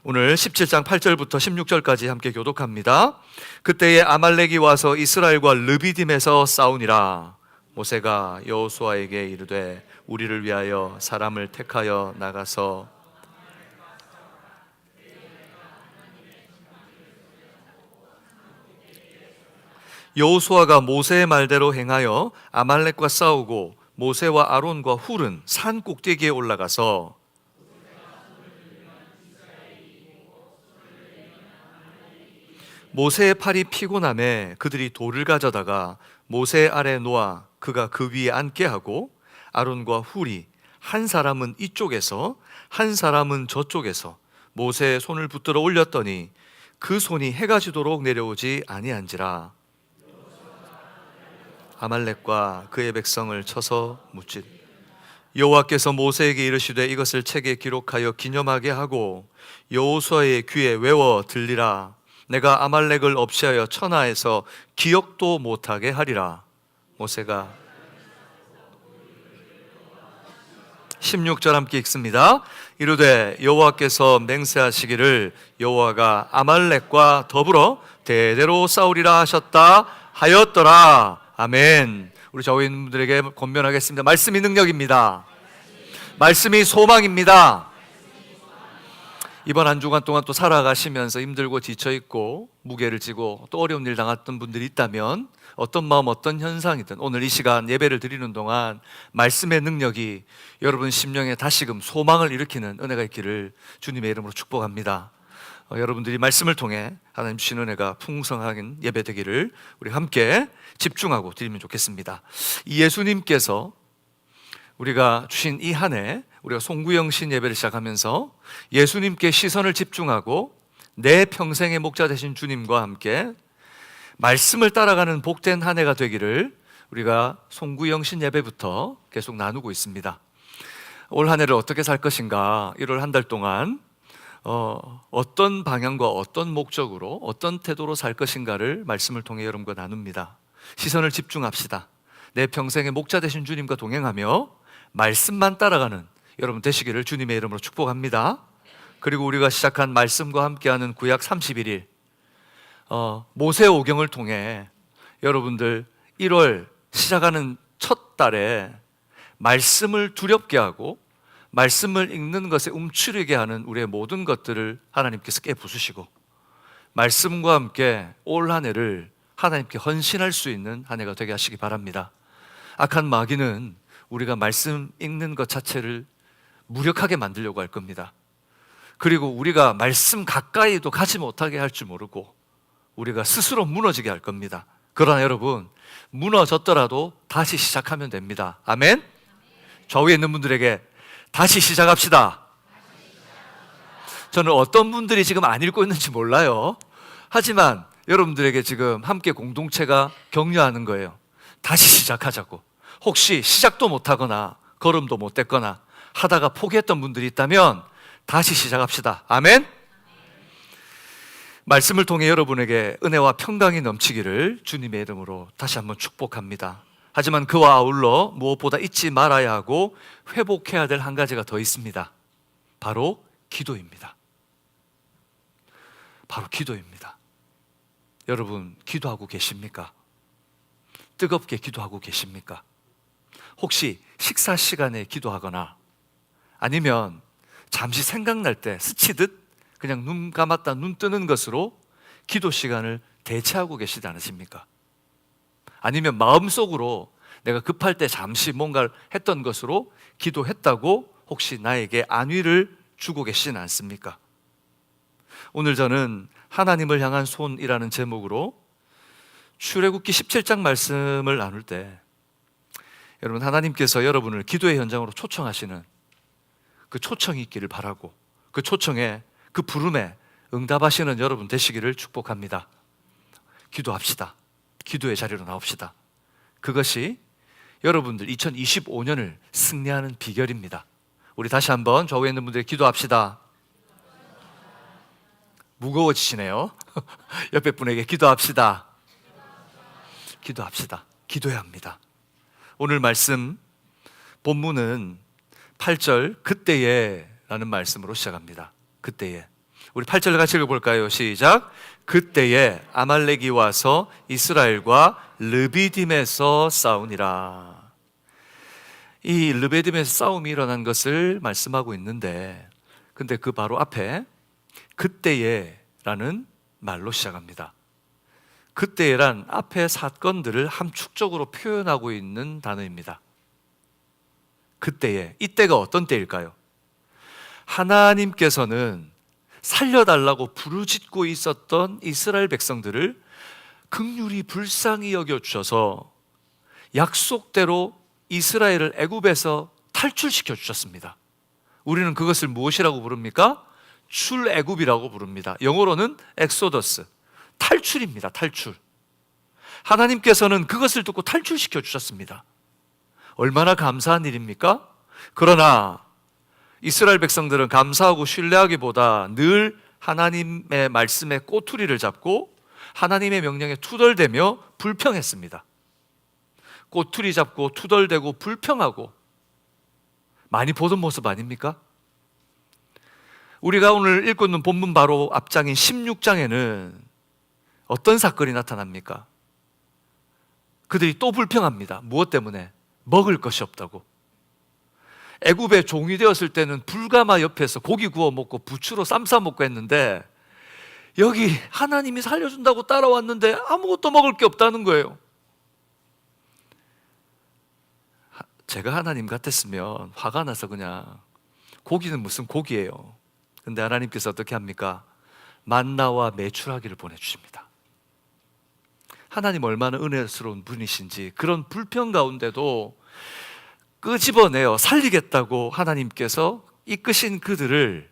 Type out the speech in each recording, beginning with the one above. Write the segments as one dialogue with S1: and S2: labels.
S1: 오늘 17장 8절부터 16절까지 함께 교독합니다. 그때에 아말렉이 와서 이스라엘과 르비딤에서 싸우니라. 모세가 여호수아에게 이르되 우리를 위하여 사람을 택하여 나가서 여호수아가 모세의 말대로 행하여 아말렉과 싸우고 모세와 아론과 훌은 산 꼭대기에 올라가서 모세의 팔이 피곤함에 그들이 돌을 가져다가 모세 아래 놓아 그가 그 위에 앉게 하고 아론과 훌이 한 사람은 이쪽에서 한 사람은 저쪽에서 모세의 손을 붙들어 올렸더니 그 손이 해가 지도록 내려오지 아니한지라. 아말렉과 그의 백성을 쳐서 무찌 여호와께서 모세에게 이르시되 이것을 책에 기록하여 기념하게 하고 여호수아의 귀에 외워 들리라. 내가 아말렉을 없애하여 천하에서 기억도 못하게 하리라. 모세가 16절 함께 읽습니다. 이르되 여호와께서 맹세하시기를 여호와가 아말렉과 더불어 대대로 싸우리라 하셨다 하였더라. 아멘. 우리 저희 있는 분들에게 권면하겠습니다. 말씀이 능력입니다. 말씀이 소망입니다. 이번 한 주간 동안 또 살아가시면서 힘들고 지쳐있고 무게를 지고 또 어려운 일 당했던 분들이 있다면 어떤 마음 어떤 현상이든 오늘 이 시간 예배를 드리는 동안 말씀의 능력이 여러분 심령에 다시금 소망을 일으키는 은혜가 있기를 주님의 이름으로 축복합니다. 여러분들이 말씀을 통해 하나님 주신 은혜가 풍성한 예배 되기를 우리 함께 집중하고 드리면 좋겠습니다. 이 예수님께서 우리가 주신 이 한 해 우리가 송구영신 예배를 시작하면서 예수님께 시선을 집중하고 내 평생의 목자 되신 주님과 함께 말씀을 따라가는 복된 한 해가 되기를 우리가 송구영신 예배부터 계속 나누고 있습니다. 올 한 해를 어떻게 살 것인가, 1월 한 달 동안 어떤 방향과 어떤 목적으로 어떤 태도로 살 것인가를 말씀을 통해 여러분과 나눕니다. 시선을 집중합시다. 내 평생의 목자 되신 주님과 동행하며 말씀만 따라가는 여러분 되시기를 주님의 이름으로 축복합니다. 그리고 우리가 시작한 말씀과 함께하는 구약 31일 모세 오경을 통해 여러분들 1월 시작하는 첫 달에 말씀을 두렵게 하고 말씀을 읽는 것에 움츠리게 하는 우리의 모든 것들을 하나님께서 깨부수시고 말씀과 함께 올 한 해를 하나님께 헌신할 수 있는 한 해가 되게 하시기 바랍니다. 악한 마귀는 우리가 말씀 읽는 것 자체를 무력하게 만들려고 할 겁니다. 그리고 우리가 말씀 가까이도 가지 못하게 할 줄 모르고 우리가 스스로 무너지게 할 겁니다. 그러나 여러분, 무너졌더라도 다시 시작하면 됩니다. 아멘? 저 위에 있는 분들에게 다시 시작합시다. 저는 어떤 분들이 지금 안 읽고 있는지 몰라요. 하지만 여러분들에게 지금 함께 공동체가 격려하는 거예요. 다시 시작하자고. 혹시 시작도 못하거나 걸음도 못 뗐거나 하다가 포기했던 분들이 있다면 다시 시작합시다. 아멘? 말씀을 통해 여러분에게 은혜와 평강이 넘치기를 주님의 이름으로 다시 한번 축복합니다. 하지만 그와 아울러 무엇보다 잊지 말아야 하고 회복해야 될 한 가지가 더 있습니다. 바로 기도입니다. 바로 기도입니다. 여러분, 기도하고 계십니까? 뜨겁게 기도하고 계십니까? 혹시 식사 시간에 기도하거나 아니면 잠시 생각날 때 스치듯 그냥 눈 감았다 눈 뜨는 것으로 기도 시간을 대체하고 계시지 않으십니까? 아니면 마음속으로 내가 급할 때 잠시 뭔가를 했던 것으로 기도했다고 혹시 나에게 안위를 주고 계시진 않습니까? 오늘 저는 하나님을 향한 손이라는 제목으로 출애굽기 17장 말씀을 나눌 때 여러분, 하나님께서 여러분을 기도의 현장으로 초청하시는 그 초청이 있기를 바라고 그 초청에 그 부름에 응답하시는 여러분 되시기를 축복합니다. 기도합시다. 기도의 자리로 나옵시다. 그것이 여러분들 2025년을 승리하는 비결입니다. 우리 다시 한번 저 위에 있는 분들이 기도합시다. 무거워지시네요. 옆에 분에게 기도합시다. 기도합시다. 기도해야 합니다. 오늘 말씀 본문은 8절 그때에 라는 말씀으로 시작합니다. 그때에. 우리 8절 같이 읽어볼까요? 시작. 그때에 아말렉이 와서 이스라엘과 르비딤에서 싸우니라. 이 르비딤에서 싸움이 일어난 것을 말씀하고 있는데, 근데 그 바로 앞에 그때에 라는 말로 시작합니다. 그때란 앞에 사건들을 함축적으로 표현하고 있는 단어입니다. 그때에, 이때가 어떤 때일까요? 하나님께서는 살려달라고 부르짖고 있었던 이스라엘 백성들을 긍휼히 불쌍히 여겨주셔서 약속대로 이스라엘을 애굽에서 탈출시켜 주셨습니다. 우리는 그것을 무엇이라고 부릅니까? 출애굽이라고 부릅니다. 영어로는 엑소더스, 탈출입니다. 탈출. 하나님께서는 그것을 듣고 탈출시켜 주셨습니다. 얼마나 감사한 일입니까? 그러나 이스라엘 백성들은 감사하고 신뢰하기보다 늘 하나님의 말씀에 꼬투리를 잡고 하나님의 명령에 투덜대며 불평했습니다. 꼬투리 잡고 투덜대고 불평하고 많이 보던 모습 아닙니까? 우리가 오늘 읽고 있는 본문 바로 앞장인 16장에는 어떤 사건이 나타납니까? 그들이 또 불평합니다. 무엇 때문에? 먹을 것이 없다고. 애굽의 종이 되었을 때는 불가마 옆에서 고기 구워 먹고 부추로 쌈 싸 먹고 했는데, 여기 하나님이 살려준다고 따라왔는데 아무것도 먹을 게 없다는 거예요. 제가 하나님 같았으면 화가 나서 그냥, 고기는 무슨 고기예요. 근데 하나님께서 어떻게 합니까? 만나와 메추라기를 보내주십니다. 하나님 얼마나 은혜스러운 분이신지, 그런 불평 가운데도 끄집어내어 살리겠다고 하나님께서 이끄신 그들을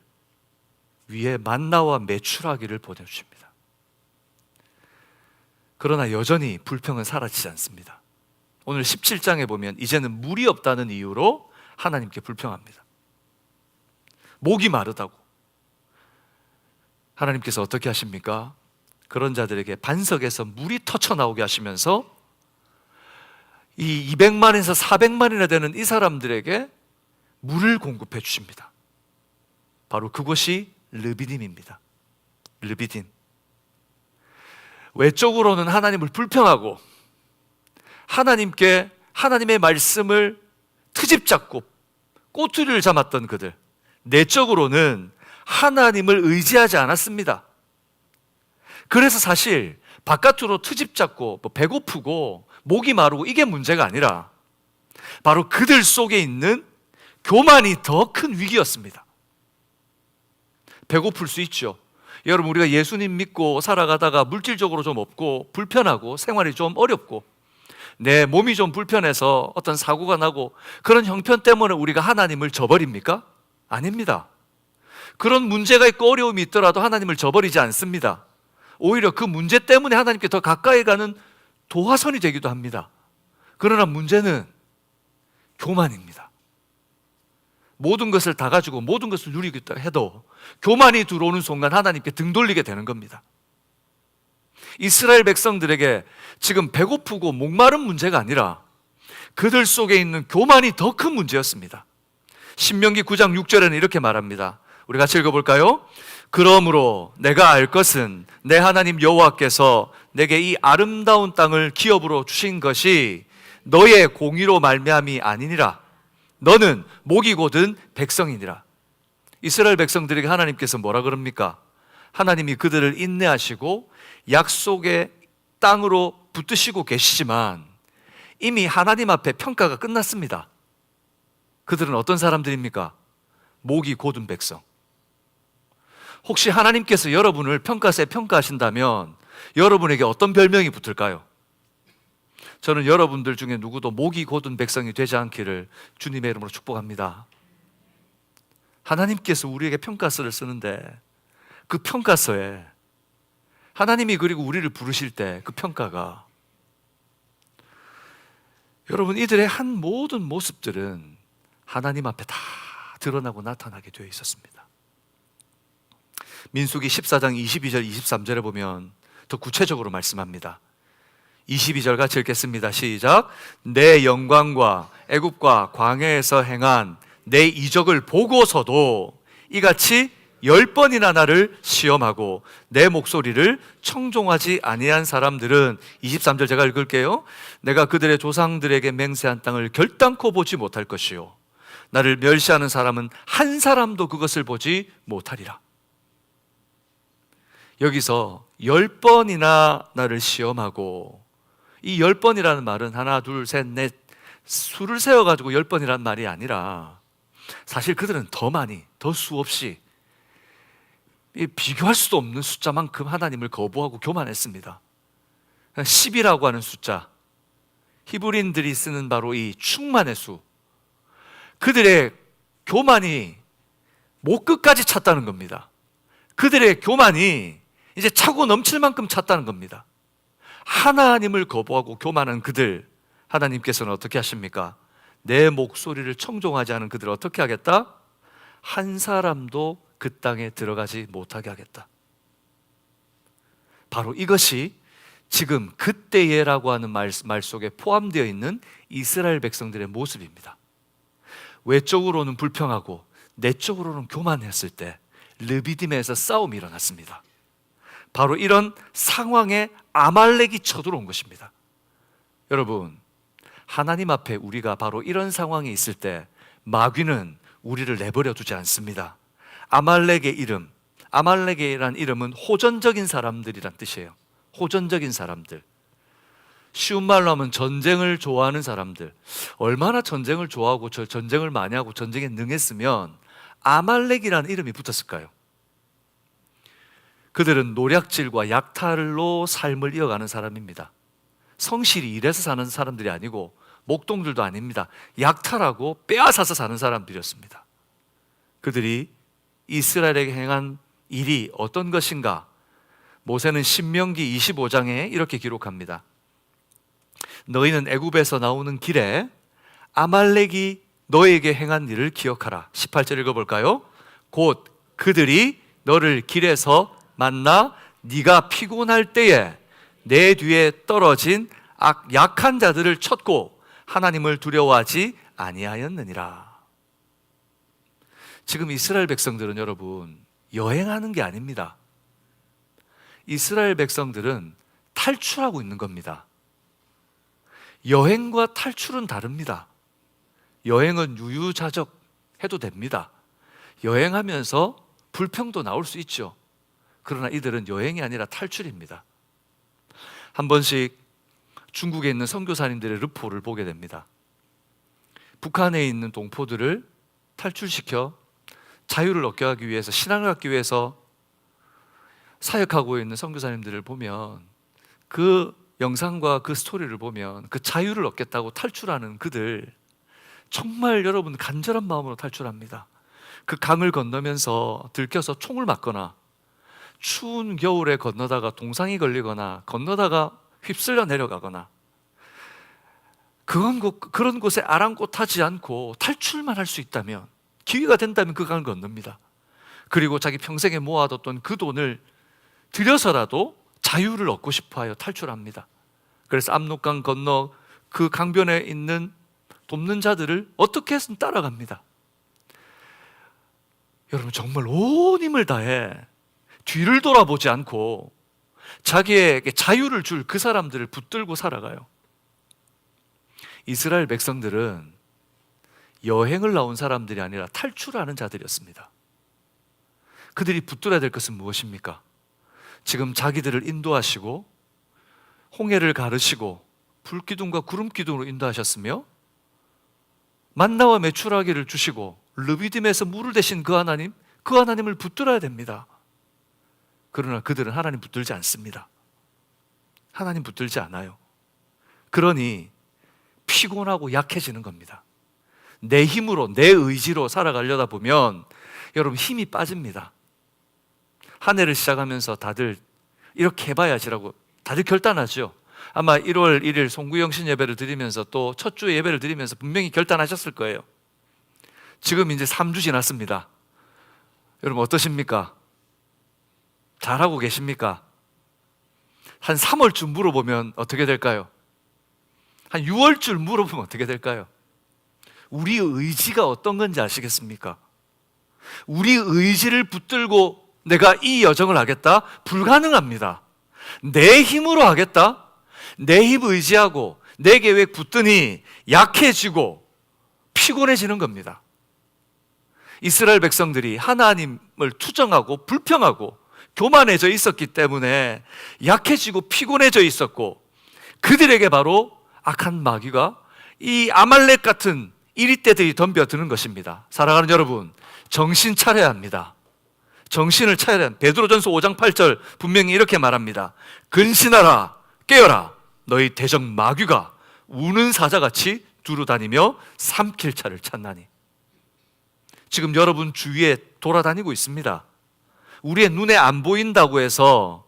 S1: 위에 만나와 메추라기를 보내주십니다. 그러나 여전히 불평은 사라지지 않습니다. 오늘 17장에 보면 이제는 물이 없다는 이유로 하나님께 불평합니다. 목이 마르다고. 하나님께서 어떻게 하십니까? 그런 자들에게 반석에서 물이 터쳐나오게 하시면서 이 200만에서 400만이나 되는 이 사람들에게 물을 공급해 주십니다. 바로 그곳이 르비딤입니다. 르비딤. 외적으로는 하나님을 불평하고 하나님께 하나님의 말씀을 트집 잡고 꼬투리를 잡았던 그들, 내적으로는 하나님을 의지하지 않았습니다. 그래서 사실 바깥으로 트집 잡고 배고프고 목이 마르고 이게 문제가 아니라 바로 그들 속에 있는 교만이 더 큰 위기였습니다. 배고플 수 있죠. 여러분, 우리가 예수님 믿고 살아가다가 물질적으로 좀 없고 불편하고 생활이 좀 어렵고 내 몸이 좀 불편해서 어떤 사고가 나고 그런 형편 때문에 우리가 하나님을 저버립니까? 아닙니다. 그런 문제가 있고 어려움이 있더라도 하나님을 저버리지 않습니다. 오히려 그 문제 때문에 하나님께 더 가까이 가는 도화선이 되기도 합니다. 그러나 문제는 교만입니다. 모든 것을 다 가지고 모든 것을 누리겠다 해도 교만이 들어오는 순간 하나님께 등 돌리게 되는 겁니다. 이스라엘 백성들에게 지금 배고프고 목마른 문제가 아니라 그들 속에 있는 교만이 더 큰 문제였습니다. 신명기 9장 6절에는 이렇게 말합니다. 우리 같이 읽어볼까요? 그러므로 내가 알 것은 내 하나님 여호와께서 내게 이 아름다운 땅을 기업으로 주신 것이 너의 공의로 말미암이 아니니라. 너는 목이 곧은 백성이니라. 이스라엘 백성들에게 하나님께서 뭐라 그럽니까? 하나님이 그들을 인내하시고 약속의 땅으로 붙드시고 계시지만 이미 하나님 앞에 평가가 끝났습니다. 그들은 어떤 사람들입니까? 목이 곧은 백성. 혹시 하나님께서 여러분을 평가세 평가하신다면 여러분에게 어떤 별명이 붙을까요? 저는 여러분들 중에 누구도 목이 곧은 백성이 되지 않기를 주님의 이름으로 축복합니다. 하나님께서 우리에게 평가서를 쓰는데 그 평가서에 하나님이 그리고 우리를 부르실 때 그 평가가, 여러분, 이들의 한 모든 모습들은 하나님 앞에 다 드러나고 나타나게 되어 있었습니다. 민수기 14장 22절 23절에 보면 더 구체적으로 말씀합니다. 22절 같이 읽겠습니다. 시작. 내 영광과 애굽과 광야에서 행한 내 이적을 보고서도 이같이 10번이나 나를 시험하고 내 목소리를 청종하지 아니한 사람들은 23절 제가 읽을게요. 내가 그들의 조상들에게 맹세한 땅을 결단코 보지 못할 것이요 나를 멸시하는 사람은 한 사람도 그것을 보지 못하리라. 여기서 10번이나 나를 시험하고, 이 10번이라는 말은 하나 둘 셋 넷 수를 세워가지고 10번이라는 말이 아니라 사실 그들은 더 많이, 더 수없이 비교할 수도 없는 숫자만큼 하나님을 거부하고 교만했습니다. 10이라고 하는 숫자, 히브리인들이 쓰는 바로 이 충만의 수, 그들의 교만이 목 끝까지 찼다는 겁니다. 그들의 교만이 이제 차고 넘칠 만큼 찼다는 겁니다. 하나님을 거부하고 교만한 그들, 하나님께서는 어떻게 하십니까? 내 목소리를 청종하지 않은 그들을 어떻게 하겠다? 한 사람도 그 땅에 들어가지 못하게 하겠다. 바로 이것이 지금 그때에라고 하는 말 속에 포함되어 있는 이스라엘 백성들의 모습입니다. 외적으로는 불평하고 내적으로는 교만했을 때 르비딤에서 싸움이 일어났습니다. 바로 이런 상황에 아말렉이 쳐들어온 것입니다. 여러분, 하나님 앞에 우리가 바로 이런 상황에 있을 때 마귀는 우리를 내버려 두지 않습니다. 아말렉의 이름, 아말렉이란 이름은 호전적인 사람들이란 뜻이에요. 호전적인 사람들. 쉬운 말로 하면 전쟁을 좋아하는 사람들. 얼마나 전쟁을 좋아하고 전쟁을 많이 하고 전쟁에 능했으면 아말렉이라는 이름이 붙었을까요? 그들은 노략질과 약탈로 삶을 이어가는 사람입니다. 성실히 일해서 사는 사람들이 아니고 목동들도 아닙니다. 약탈하고 빼앗아서 사는 사람들이었습니다. 그들이 이스라엘에게 행한 일이 어떤 것인가? 모세는 신명기 25장에 이렇게 기록합니다. 너희는 애굽에서 나오는 길에 아말렉이 너에게 행한 일을 기억하라. 18절 읽어볼까요? 곧 그들이 너를 길에서 만나 네가 피곤할 때에 내 뒤에 떨어진 약한 자들을 쳤고 하나님을 두려워하지 아니하였느니라. 지금 이스라엘 백성들은 여러분 여행하는 게 아닙니다. 이스라엘 백성들은 탈출하고 있는 겁니다. 여행과 탈출은 다릅니다. 여행은 유유자적 해도 됩니다. 여행하면서 불평도 나올 수 있죠. 그러나 이들은 여행이 아니라 탈출입니다. 한 번씩 중국에 있는 선교사님들의 르포를 보게 됩니다. 북한에 있는 동포들을 탈출시켜 자유를 얻게 하기 위해서, 신앙을 갖기 위해서 사역하고 있는 선교사님들을 보면, 그 영상과 그 스토리를 보면 그 자유를 얻겠다고 탈출하는 그들, 정말 여러분 간절한 마음으로 탈출합니다. 그 강을 건너면서 들켜서 총을 맞거나 추운 겨울에 건너다가 동상이 걸리거나 건너다가 휩쓸려 내려가거나 그런 곳에 아랑곳하지 않고 탈출만 할 수 있다면, 기회가 된다면 그 강을 건넙니다. 그리고 자기 평생에 모아뒀던 그 돈을 들여서라도 자유를 얻고 싶어하여 탈출합니다. 그래서 압록강 건너 그 강변에 있는 돕는 자들을 어떻게 해서든 따라갑니다. 여러분 정말 온 힘을 다해 뒤를 돌아보지 않고 자기에게 자유를 줄 그 사람들을 붙들고 살아가요. 이스라엘 백성들은 여행을 나온 사람들이 아니라 탈출하는 자들이었습니다. 그들이 붙들어야 될 것은 무엇입니까? 지금 자기들을 인도하시고 홍해를 가르시고 불기둥과 구름기둥으로 인도하셨으며 만나와 메추라기를 주시고 르비딤에서 물을 대신 그 하나님, 그 하나님을 붙들어야 됩니다. 그러나 그들은 하나님 붙들지 않습니다. 하나님 붙들지 않아요. 그러니 피곤하고 약해지는 겁니다. 내 힘으로, 내 의지로 살아가려다 보면 여러분 힘이 빠집니다. 한 해를 시작하면서 다들 이렇게 해봐야지라고 다들 결단하죠. 아마 1월 1일 송구영신 예배를 드리면서 또 첫 주에 예배를 드리면서 분명히 결단하셨을 거예요. 지금 이제 3주 지났습니다. 여러분 어떠십니까? 잘하고 계십니까? 한 3월쯤 물어보면 어떻게 될까요? 한 6월쯤 물어보면 어떻게 될까요? 우리의 의지가 어떤 건지 아시겠습니까? 우리 의지를 붙들고 내가 이 여정을 하겠다? 불가능합니다. 내 힘으로 하겠다? 내 힘 의지하고 내 계획 붙드니 약해지고 피곤해지는 겁니다. 이스라엘 백성들이 하나님을 투정하고 불평하고 교만해져 있었기 때문에 약해지고 피곤해져 있었고, 그들에게 바로 악한 마귀가 이 아말렉 같은 이리떼들이 덤벼드는 것입니다. 사랑하는 여러분, 정신 차려야 합니다. 정신을 차려야 합니다. 베드로전서 5장 8절 분명히 이렇게 말합니다. 근신하라, 깨어라, 너희 대적 마귀가 우는 사자같이 두루다니며 삼킬 차를 찾나니. 지금 여러분 주위에 돌아다니고 있습니다. 우리의 눈에 안 보인다고 해서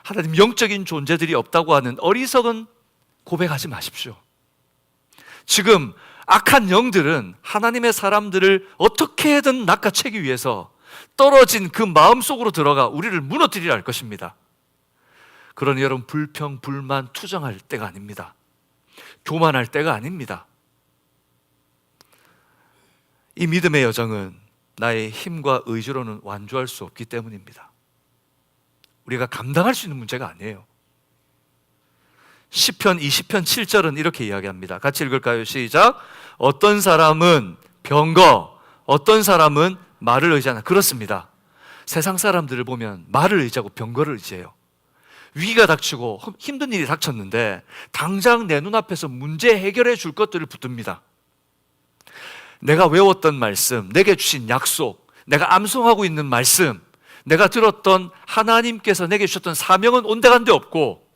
S1: 하나님 영적인 존재들이 없다고 하는 어리석은 고백하지 마십시오. 지금 악한 영들은 하나님의 사람들을 어떻게든 낚아채기 위해서 떨어진 그 마음속으로 들어가 우리를 무너뜨리려 할 것입니다. 그러니 여러분, 불평, 불만, 투정할 때가 아닙니다. 교만할 때가 아닙니다. 이 믿음의 여정은 나의 힘과 의지로는 완주할 수 없기 때문입니다. 우리가 감당할 수 있는 문제가 아니에요. 시편 20편 7절은 이렇게 이야기합니다. 같이 읽을까요? 시작. 어떤 사람은 병거, 어떤 사람은 말을 의지하나. 그렇습니다. 세상 사람들을 보면 말을 의지하고 병거를 의지해요. 위기가 닥치고 힘든 일이 닥쳤는데 당장 내 눈앞에서 문제 해결해 줄 것들을 붙듭니다. 내가 외웠던 말씀, 내게 주신 약속, 내가 암송하고 있는 말씀, 내가 들었던 하나님께서 내게 주셨던 사명은 온데간데 없고,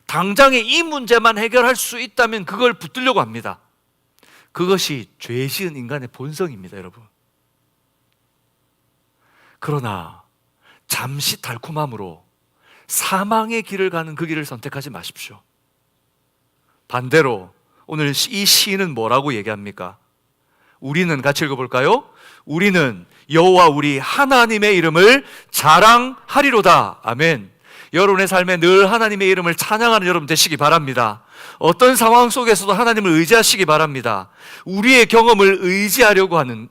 S1: 당장에 이 문제만 해결할 수 있다면 그걸 붙들려고 합니다. 그것이 죄 지은 인간의 본성입니다, 여러분. 그러나 잠시 달콤함으로 사망의 길을 가는 그 길을 선택하지 마십시오. 반대로 오늘 이 시인은 뭐라고 얘기합니까? 우리는, 같이 읽어볼까요? 우리는 여호와 우리 하나님의 이름을 자랑하리로다. 아멘. 여러분의 삶에 늘 하나님의 이름을 찬양하는 여러분 되시기 바랍니다. 어떤 상황 속에서도 하나님을 의지하시기 바랍니다. 우리의 경험을 의지하려고 하는,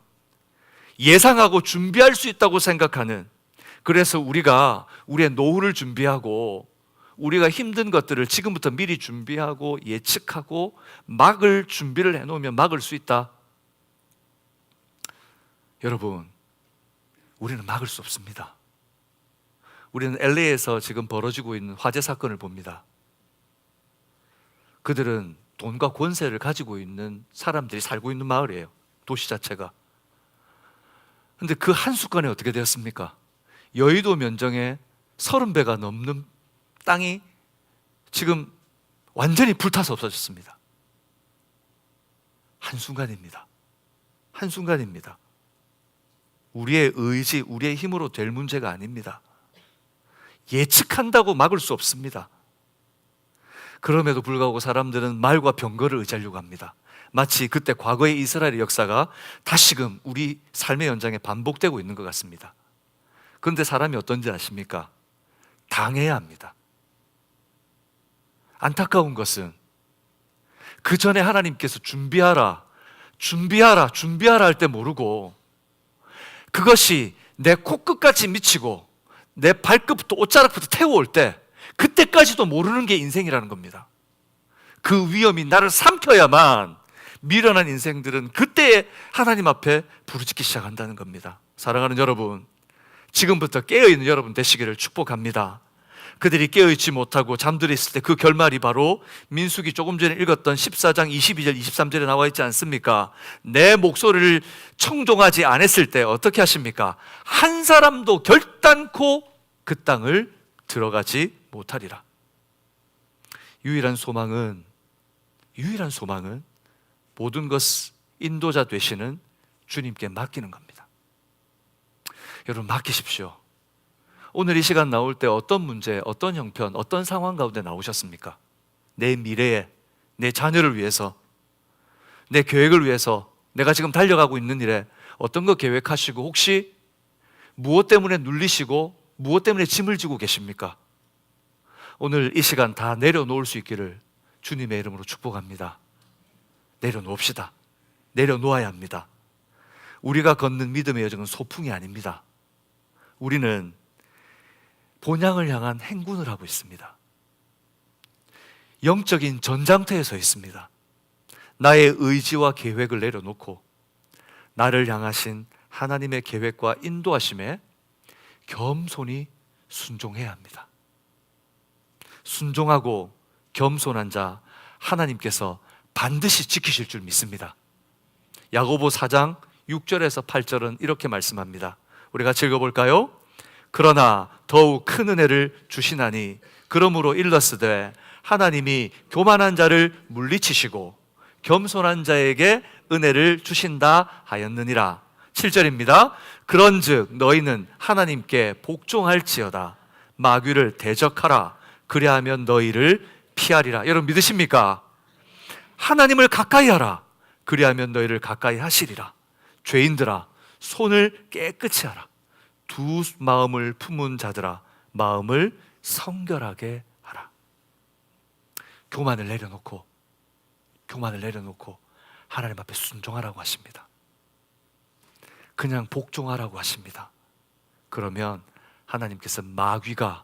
S1: 예상하고 준비할 수 있다고 생각하는, 그래서 우리가 우리의 노후를 준비하고 우리가 힘든 것들을 지금부터 미리 준비하고 예측하고 막을 준비를 해놓으면 막을 수 있다. 여러분, 우리는 막을 수 없습니다. 우리는 LA에서 지금 벌어지고 있는 화재 사건을 봅니다. 그들은 돈과 권세를 가지고 있는 사람들이 살고 있는 마을이에요. 도시 자체가. 그런데 그 한순간에 어떻게 되었습니까? 여의도 면적의 30배가 넘는 땅이 지금 완전히 불타서 없어졌습니다. 한순간입니다. 한순간입니다. 우리의 의지, 우리의 힘으로 될 문제가 아닙니다. 예측한다고 막을 수 없습니다. 그럼에도 불구하고 사람들은 말과 병거를 의지하려고 합니다. 마치 그때 과거의 이스라엘의 역사가 다시금 우리 삶의 연장에 반복되고 있는 것 같습니다. 그런데 사람이 어떤지 아십니까? 당해야 합니다. 안타까운 것은 그 전에 하나님께서 준비하라 할 때 모르고, 그것이 내 코끝까지 미치고 내 발끝부터 옷자락부터 태워올 때, 그때까지도 모르는 게 인생이라는 겁니다. 그 위험이 나를 삼켜야만 미련한 인생들은 그때 하나님 앞에 부르짖기 시작한다는 겁니다. 사랑하는 여러분, 지금부터 깨어있는 여러분 되시기를 축복합니다. 그들이 깨어있지 못하고 잠들어 있을 때 그 결말이 바로 민수기 조금 전에 읽었던 14장 22절 23절에 나와 있지 않습니까? 내 목소리를 청종하지 않았을 때 어떻게 하십니까? 한 사람도 결단코 그 땅을 들어가지 못하리라. 유일한 소망은 모든 것 인도자 되시는 주님께 맡기는 겁니다. 여러분, 맡기십시오. 오늘 이 시간 나올 때 어떤 문제, 어떤 형편, 어떤 상황 가운데 나오셨습니까? 내 미래에, 내 자녀를 위해서, 내 계획을 위해서, 내가 지금 달려가고 있는 일에 어떤 거 계획하시고, 혹시 무엇 때문에 눌리시고 무엇 때문에 짐을 지고 계십니까? 오늘 이 시간 다 내려놓을 수 있기를 주님의 이름으로 축복합니다. 내려놓읍시다. 내려놓아야 합니다. 우리가 걷는 믿음의 여정은 소풍이 아닙니다. 우리는 본향을 향한 행군을 하고 있습니다. 영적인 전장터에 서 있습니다. 나의 의지와 계획을 내려놓고 나를 향하신 하나님의 계획과 인도하심에 겸손히 순종해야 합니다. 순종하고 겸손한 자 하나님께서 반드시 지키실 줄 믿습니다. 야고보 4장 6절에서 8절은 이렇게 말씀합니다. 우리 같이 읽어볼까요? 그러나 더욱 큰 은혜를 주시나니 그러므로 일렀으되 하나님이 교만한 자를 물리치시고 겸손한 자에게 은혜를 주신다 하였느니라. 7절입니다. 그런즉 너희는 하나님께 복종할지어다. 마귀를 대적하라. 그리하면 너희를 피하리라. 여러분 믿으십니까? 하나님을 가까이 하라. 그리하면 너희를 가까이 하시리라. 죄인들아 손을 깨끗이 하라. 두 마음을 품은 자들아 마음을 성결하게 하라. 교만을 내려놓고 하나님 앞에 순종하라고 하십니다. 그냥 복종하라고 하십니다. 그러면 하나님께서 마귀가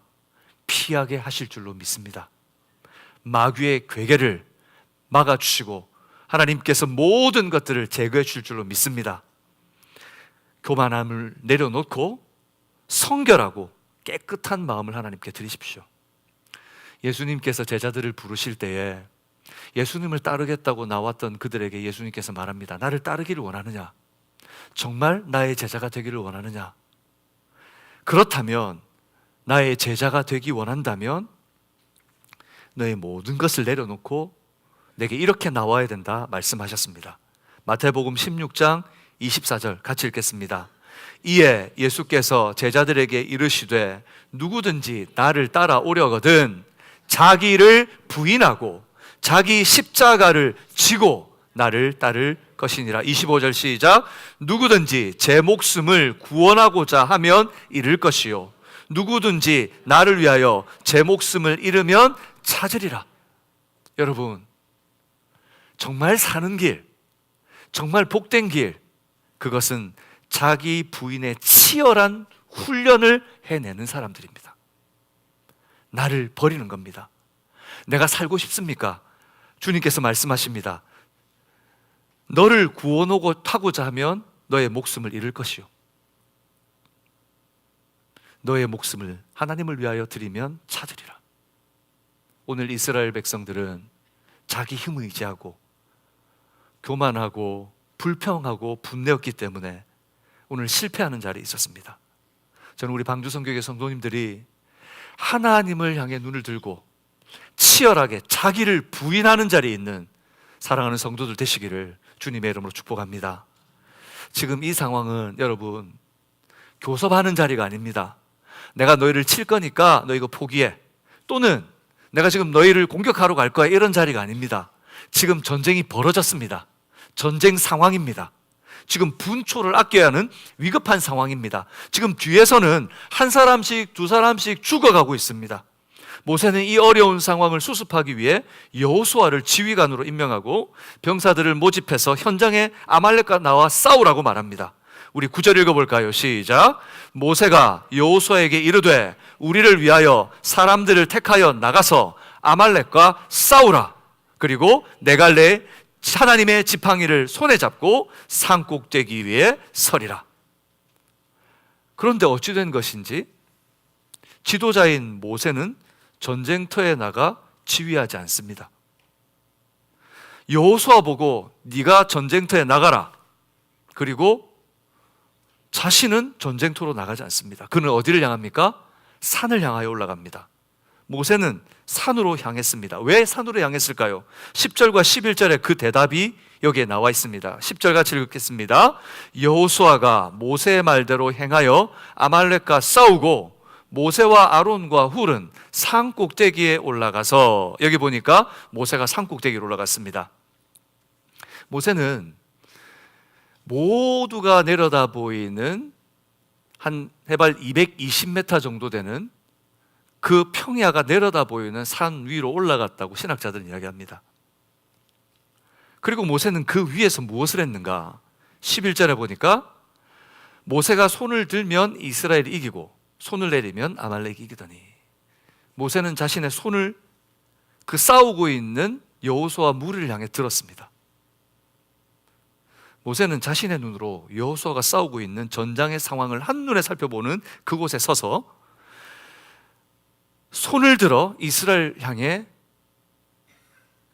S1: 피하게 하실 줄로 믿습니다. 마귀의 괴계를 막아주시고 하나님께서 모든 것들을 제거해 주실 줄로 믿습니다. 교만함을 내려놓고 성결하고 깨끗한 마음을 하나님께 드리십시오. 예수님께서 제자들을 부르실 때에 예수님을 따르겠다고 나왔던 그들에게 예수님께서 말합니다. 나를 따르기를 원하느냐? 정말 나의 제자가 되기를 원하느냐? 그렇다면 나의 제자가 되기 원한다면 너의 모든 것을 내려놓고 내게 이렇게 나와야 된다 말씀하셨습니다. 마태복음 16장 24절 같이 읽겠습니다. 이에 예수께서 제자들에게 이르시되 누구든지 나를 따라오려거든 자기를 부인하고 자기 십자가를 지고 나를 따를 것이니라. 25절 시작. 누구든지 제 목숨을 구원하고자 하면 잃을 것이요 누구든지 나를 위하여 제 목숨을 잃으면 찾으리라. 여러분, 정말 사는 길, 정말 복된 길, 그것은 자기 부인의 치열한 훈련을 해내는 사람들입니다. 나를 버리는 겁니다. 내가 살고 싶습니까? 주님께서 말씀하십니다. 너를 구원하고자 하면 너의 목숨을 잃을 것이요 너의 목숨을 하나님을 위하여 드리면 찾으리라. 오늘 이스라엘 백성들은 자기 힘을 의지하고 교만하고 불평하고 분내었기 때문에 오늘 실패하는 자리에 있었습니다. 저는 우리 방주성교회 성도님들이 하나님을 향해 눈을 들고 치열하게 자기를 부인하는 자리에 있는 사랑하는 성도들 되시기를 주님의 이름으로 축복합니다. 지금 이 상황은 여러분 교섭하는 자리가 아닙니다. 내가 너희를 칠 거니까 너 이거 포기해, 또는 내가 지금 너희를 공격하러 갈 거야, 이런 자리가 아닙니다. 지금 전쟁이 벌어졌습니다. 전쟁 상황입니다. 지금 분초를 아껴야 하는 위급한 상황입니다. 지금 뒤에서는 한 사람씩 두 사람씩 죽어가고 있습니다. 모세는 이 어려운 상황을 수습하기 위해 여호수아를 지휘관으로 임명하고 병사들을 모집해서 현장에 아말렉과 나와 싸우라고 말합니다. 우리 9절 읽어볼까요? 시작. 모세가 여호수아에게 이르되 우리를 위하여 사람들을 택하여 나가서 아말렉과 싸우라. 그리고 네갈레 하나님의 지팡이를 손에 잡고 산꼭대기 위에 서리라. 그런데 어찌 된 것인지 지도자인 모세는 전쟁터에 나가 지휘하지 않습니다. 여호수아 보고 네가 전쟁터에 나가라. 그리고 자신은 전쟁터로 나가지 않습니다. 그는 어디를 향합니까? 산을 향하여 올라갑니다. 모세는 산으로 향했습니다. 왜 산으로 향했을까요? 10절과 11절에 그 대답이 여기에 나와 있습니다. 10절 같이 읽겠습니다. 여호수아가 모세의 말대로 행하여 아말렉과 싸우고 모세와 아론과 훌은 산 꼭대기에 올라가서, 여기 보니까 모세가 산 꼭대기로 올라갔습니다. 모세는 모두가 내려다 보이는 한 해발 220m 정도 되는 그 평야가 내려다 보이는 산 위로 올라갔다고 신학자들은 이야기합니다. 그리고 모세는 그 위에서 무엇을 했는가? 11절에 보니까 모세가 손을 들면 이스라엘이 이기고 손을 내리면 아말렉이 이기더니, 모세는 자신의 손을 그 싸우고 있는 여호수아 무리를 향해 들었습니다. 모세는 자신의 눈으로 여호수아가 싸우고 있는 전장의 상황을 한눈에 살펴보는 그곳에 서서 손을 들어 이스라엘 향해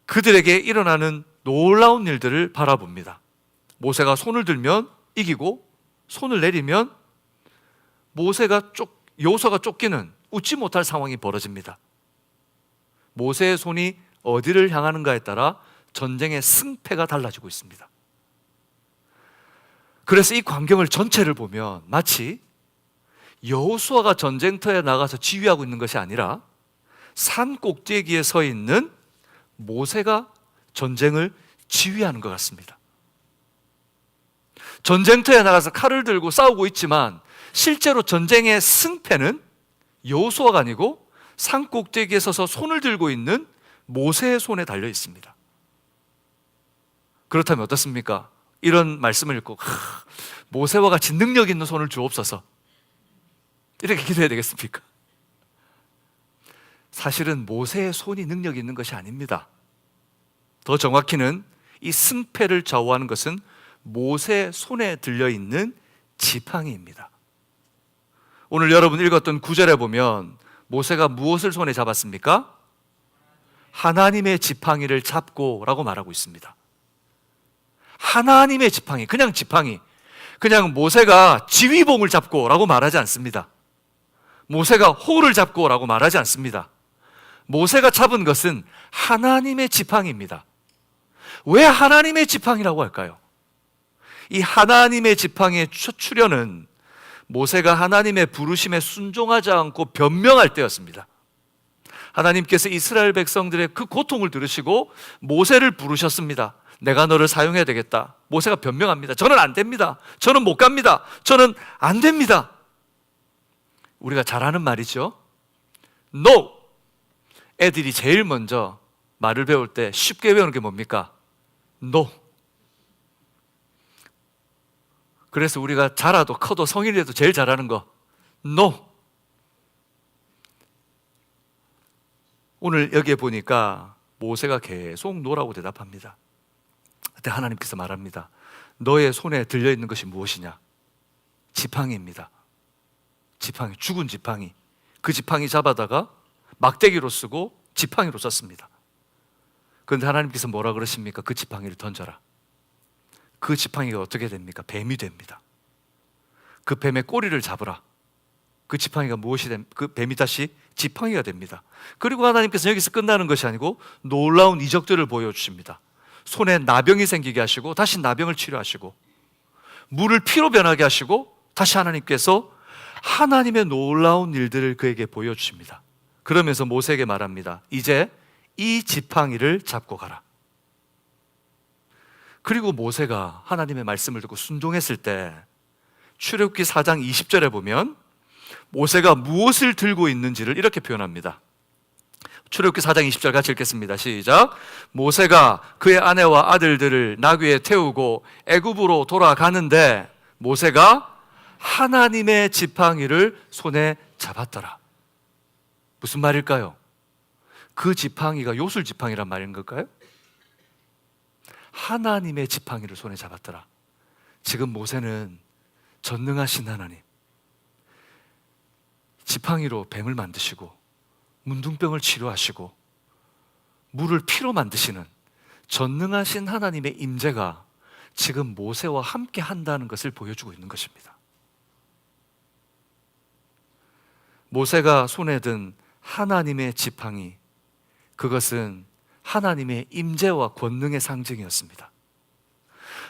S1: 그들에게 일어나는 놀라운 일들을 바라봅니다. 모세가 손을 들면 이기고 손을 내리면 여호수아가 쫓기는 웃지 못할 상황이 벌어집니다. 모세의 손이 어디를 향하는가에 따라 전쟁의 승패가 달라지고 있습니다. 그래서 이 광경을 전체를 보면 마치 여호수아가 전쟁터에 나가서 지휘하고 있는 것이 아니라 산 꼭대기에 서 있는 모세가 전쟁을 지휘하는 것 같습니다. 전쟁터에 나가서 칼을 들고 싸우고 있지만 실제로 전쟁의 승패는 여호수아가 아니고 산 꼭대기에 서서 손을 들고 있는 모세의 손에 달려 있습니다. 그렇다면 어떻습니까? 이런 말씀을 읽고 모세와 같이 능력 있는 손을 주옵소서, 이렇게 기도해야 되겠습니까? 사실은 모세의 손이 능력 있는 것이 아닙니다. 더 정확히는 이 승패를 좌우하는 것은 모세의 손에 들려있는 지팡이입니다. 오늘 여러분 읽었던 9절에 보면 모세가 무엇을 손에 잡았습니까? 하나님의 지팡이를 잡고 라고 말하고 있습니다. 하나님의 지팡이, 그냥 지팡이, 그냥 모세가 지휘봉을 잡고 라고 말하지 않습니다. 모세가 호를 잡고 라고 말하지 않습니다. 모세가 잡은 것은 하나님의 지팡이입니다. 왜 하나님의 지팡이라고 할까요? 이 하나님의 지팡이의 출현은 모세가 하나님의 부르심에 순종하지 않고 변명할 때였습니다. 하나님께서 이스라엘 백성들의 그 고통을 들으시고 모세를 부르셨습니다. 내가 너를 사용해야 되겠다. 모세가 변명합니다. 저는 안 됩니다. 저는 못 갑니다. 저는 안 됩니다. 우리가 잘 아는 말이죠. No! 애들이 제일 먼저 말을 배울 때 쉽게 배우는 게 뭡니까? No. 그래서 우리가 자라도 커도 성인이 돼도 제일 잘하는 거 No. 오늘 여기에 보니까 모세가 계속 노라고 대답합니다. 그때 하나님께서 말합니다. 너의 손에 들려있는 것이 무엇이냐? 지팡이입니다. 지팡이, 죽은 지팡이. 그 지팡이 잡아다가 막대기로 쓰고 지팡이로 썼습니다. 그런데 하나님께서 뭐라 그러십니까? 그 지팡이를 던져라. 그 지팡이가 어떻게 됩니까? 뱀이 됩니다. 그 뱀의 꼬리를 잡으라. 그 지팡이가 무엇이 됩니까? 그 뱀이 다시 지팡이가 됩니다. 그리고 하나님께서 여기서 끝나는 것이 아니고 놀라운 이적들을 보여주십니다. 손에 나병이 생기게 하시고 다시 나병을 치료하시고 물을 피로 변하게 하시고 다시 하나님께서 하나님의 놀라운 일들을 그에게 보여주십니다. 그러면서 모세에게 말합니다. 이제 이 지팡이를 잡고 가라. 그리고 모세가 하나님의 말씀을 듣고 순종했을 때 출애굽기 4장 20절에 보면 모세가 무엇을 들고 있는지를 이렇게 표현합니다. 출애굽기 4장 20절 같이 읽겠습니다. 시작. 모세가 그의 아내와 아들들을 나귀에 태우고 애굽으로 돌아가는데 모세가 하나님의 지팡이를 손에 잡았더라. 무슨 말일까요? 그 지팡이가 요술 지팡이란 말인 걸까요? 하나님의 지팡이를 손에 잡았더라. 지금 모세는 전능하신 하나님, 지팡이로 뱀을 만드시고 문둥병을 치료하시고 물을 피로 만드시는 전능하신 하나님의 임재가 지금 모세와 함께 한다는 것을 보여주고 있는 것입니다. 모세가 손에 든 하나님의 지팡이, 그것은 하나님의 임재와 권능의 상징이었습니다.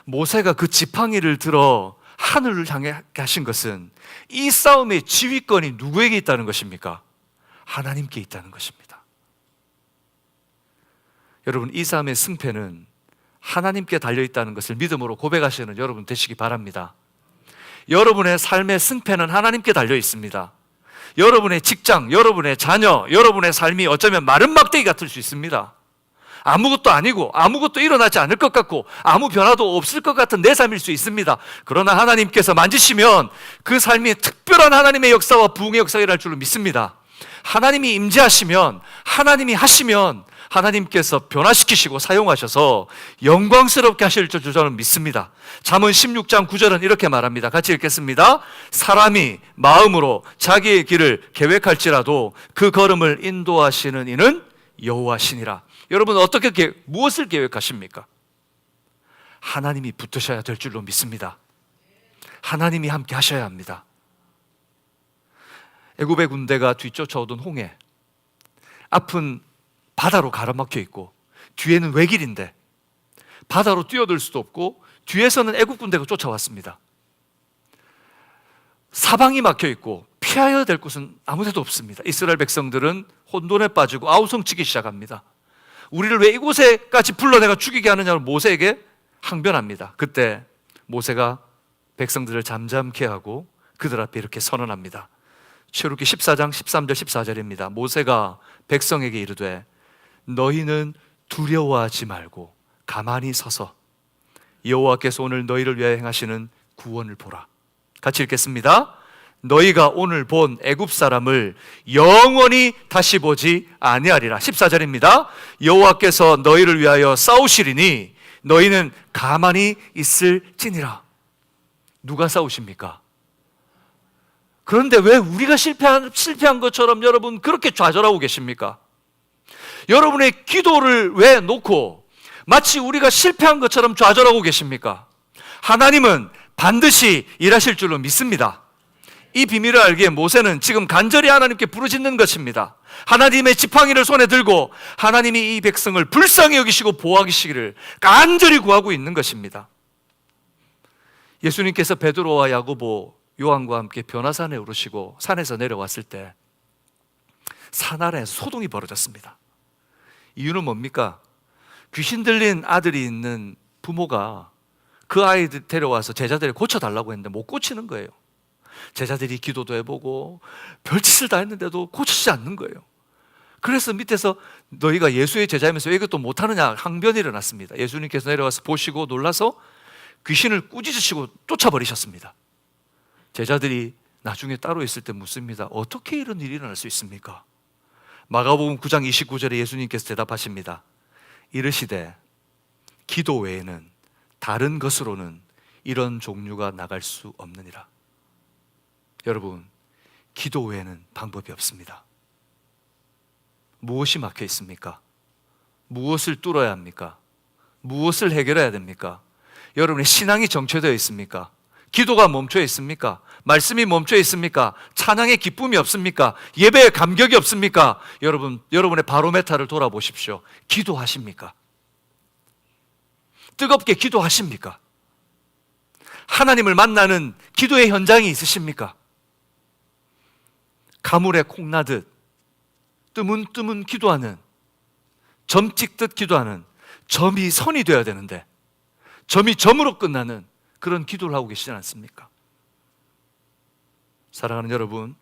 S1: 모세가 그 지팡이를 들어 하늘을 향해 가신 것은 이 싸움의 지휘권이 누구에게 있다는 것입니까? 하나님께 있다는 것입니다. 여러분, 이 싸움의 승패는 하나님께 달려있다는 것을 믿음으로 고백하시는 여러분 되시기 바랍니다. 여러분의 삶의 승패는 하나님께 달려있습니다. 여러분의 직장, 여러분의 자녀, 여러분의 삶이 어쩌면 마른 막대기 같을 수 있습니다. 아무것도 아니고 아무것도 일어나지 않을 것 같고 아무 변화도 없을 것 같은 내 삶일 수 있습니다. 그러나 하나님께서 만지시면 그 삶이 특별한 하나님의 역사와 부흥의 역사가 일어날 줄로 믿습니다. 하나님이 임재하시면, 하나님이 하시면 하나님께서 변화시키시고 사용하셔서 영광스럽게 하실 줄 저는 믿습니다. 잠언 16장 9절은 이렇게 말합니다. 같이 읽겠습니다. 사람이 마음으로 자기의 길을 계획할지라도 그 걸음을 인도하시는 이는 여호와시니라. 여러분 무엇을 계획하십니까? 하나님이 붙으셔야 될 줄로 믿습니다. 하나님이 함께 하셔야 합니다. 애굽의 군대가 뒤쫓아오던 홍해, 앞은 바다로 가로막혀 있고 뒤에는 외길인데 바다로 뛰어들 수도 없고 뒤에서는 애굽 군대가 쫓아왔습니다. 사방이 막혀 있고 피해야 될 곳은 아무 데도 없습니다. 이스라엘 백성들은 혼돈에 빠지고 아우성치기 시작합니다. 우리를 왜 이곳에까지 불러내가 죽이게 하느냐고 모세에게 항변합니다. 그때 모세가 백성들을 잠잠케 하고 그들 앞에 이렇게 선언합니다. 출애굽기 14장 13절 14절입니다. 모세가 백성에게 이르되 너희는 두려워하지 말고 가만히 서서 여호와께서 오늘 너희를 위하여 행하시는 구원을 보라. 같이 읽겠습니다. 너희가 오늘 본 애굽 사람을 영원히 다시 보지 아니하리라. 14절입니다. 여호와께서 너희를 위하여 싸우시리니 너희는 가만히 있을지니라. 누가 싸우십니까? 그런데 왜 우리가 실패한 것처럼 여러분 그렇게 좌절하고 계십니까? 여러분의 기도를 왜 놓고 마치 우리가 실패한 것처럼 좌절하고 계십니까? 하나님은 반드시 일하실 줄로 믿습니다. 이 비밀을 알기에 모세는 지금 간절히 하나님께 부르짖는 것입니다. 하나님의 지팡이를 손에 들고 하나님이 이 백성을 불쌍히 여기시고 보호하시기를 간절히 구하고 있는 것입니다. 예수님께서 베드로와 야고보, 요한과 함께 변화산에 오르시고 산에서 내려왔을 때 산 아래에 소동이 벌어졌습니다. 이유는 뭡니까? 귀신 들린 아들이 있는 부모가 그 아이들 데려와서 제자들이 고쳐달라고 했는데 못 고치는 거예요. 제자들이 기도도 해보고 별짓을 다 했는데도 고치지 않는 거예요. 그래서 밑에서 너희가 예수의 제자이면서 왜 이것도 못하느냐 항변이 일어났습니다. 예수님께서 내려와서 보시고 놀라서 귀신을 꾸짖으시고 쫓아버리셨습니다. 제자들이 나중에 따로 있을 때 묻습니다. 어떻게 이런 일이 일어날 수 있습니까? 마가복음 9장 29절에 예수님께서 대답하십니다. 이르시되 기도 외에는 다른 것으로는 이런 종류가 나갈 수 없느니라. 여러분, 기도 외에는 방법이 없습니다. 무엇이 막혀 있습니까? 무엇을 뚫어야 합니까? 무엇을 해결해야 됩니까? 여러분의 신앙이 정체되어 있습니까? 기도가 멈춰 있습니까? 말씀이 멈춰 있습니까? 찬양의 기쁨이 없습니까? 예배의 감격이 없습니까? 여러분의 바로메타를 돌아보십시오. 기도하십니까? 뜨겁게 기도하십니까? 하나님을 만나는 기도의 현장이 있으십니까? 가물에 콩나듯 뜨문뜨문 기도하는, 점 찍듯 기도하는, 점이 선이 되어야 되는데 점이 점으로 끝나는 그런 기도를 하고 계시지 않습니까? 사랑하는 여러분,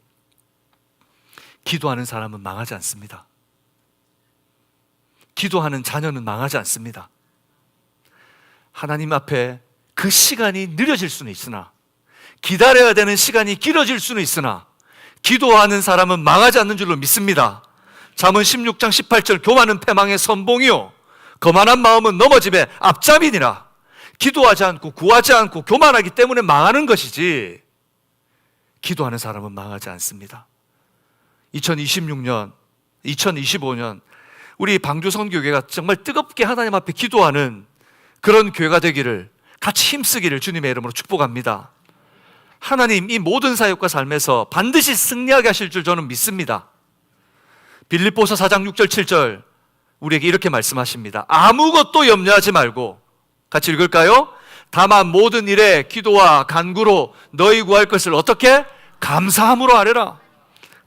S1: 기도하는 사람은 망하지 않습니다. 기도하는 자녀는 망하지 않습니다. 하나님 앞에 그 시간이 느려질 수는 있으나, 기다려야 되는 시간이 길어질 수는 있으나 기도하는 사람은 망하지 않는 줄로 믿습니다. 잠언 16장 18절 교만은 패망의 선봉이요 거만한 마음은 넘어짐의 앞잡이니라. 기도하지 않고 구하지 않고 교만하기 때문에 망하는 것이지 기도하는 사람은 망하지 않습니다. 2025년 우리 방주선교회가 정말 뜨겁게 하나님 앞에 기도하는 그런 교회가 되기를, 같이 힘쓰기를 주님의 이름으로 축복합니다. 하나님 이 모든 사역과 삶에서 반드시 승리하게 하실 줄 저는 믿습니다. 빌립보서 4장 6절 7절 우리에게 이렇게 말씀하십니다. 아무것도 염려하지 말고, 같이 읽을까요? 다만 모든 일에 기도와 간구로 너희 구할 것을 어떻게? 감사함으로 하래라.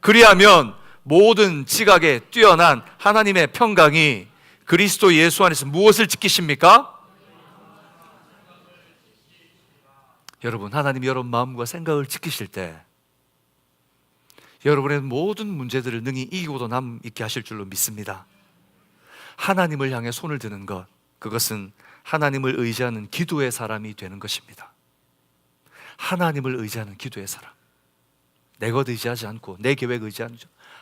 S1: 그리하면 모든 지각에 뛰어난 하나님의 평강이 그리스도 예수 안에서 무엇을 지키십니까? 여러분, 하나님이 여러분 마음과 생각을 지키실 때 여러분의 모든 문제들을 능히 이기고도 남 있게 하실 줄로 믿습니다. 하나님을 향해 손을 드는 것, 그것은 하나님을 의지하는 기도의 사람이 되는 것입니다. 하나님을 의지하는 기도의 사람, 내 것 의지하지 않고 내 계획 의지하는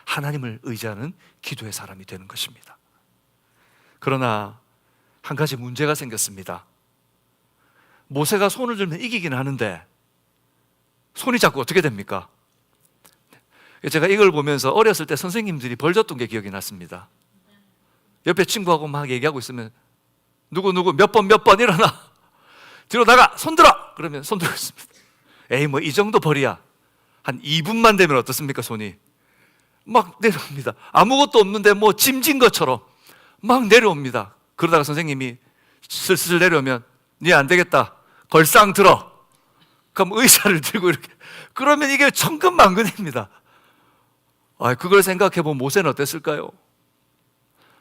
S1: 하나님을 의지하는 기도의 사람이 되는 것입니다. 그러나 한 가지 문제가 생겼습니다. 모세가 손을 들면 이기긴 하는데 손이 자꾸 어떻게 됩니까? 제가 이걸 보면서 어렸을 때 선생님들이 벌 줬던 게 기억이 났습니다. 옆에 친구하고 막 얘기하고 있으면 누구 몇 번 일어나, 뒤로 나가, 손 들어! 그러면 손 들고 있습니다. 에이 뭐 이 정도 벌이야. 한 2분만 되면 어떻습니까? 손이 막 내려옵니다. 아무것도 없는데 뭐 짐진 것처럼 막 내려옵니다. 그러다가 선생님이 슬슬 내려오면 니 안 되겠다, 걸상 들어. 그럼 의자를 들고 이렇게, 그러면 이게 천근만근입니다. 그걸 생각해보면 모세는 어땠을까요?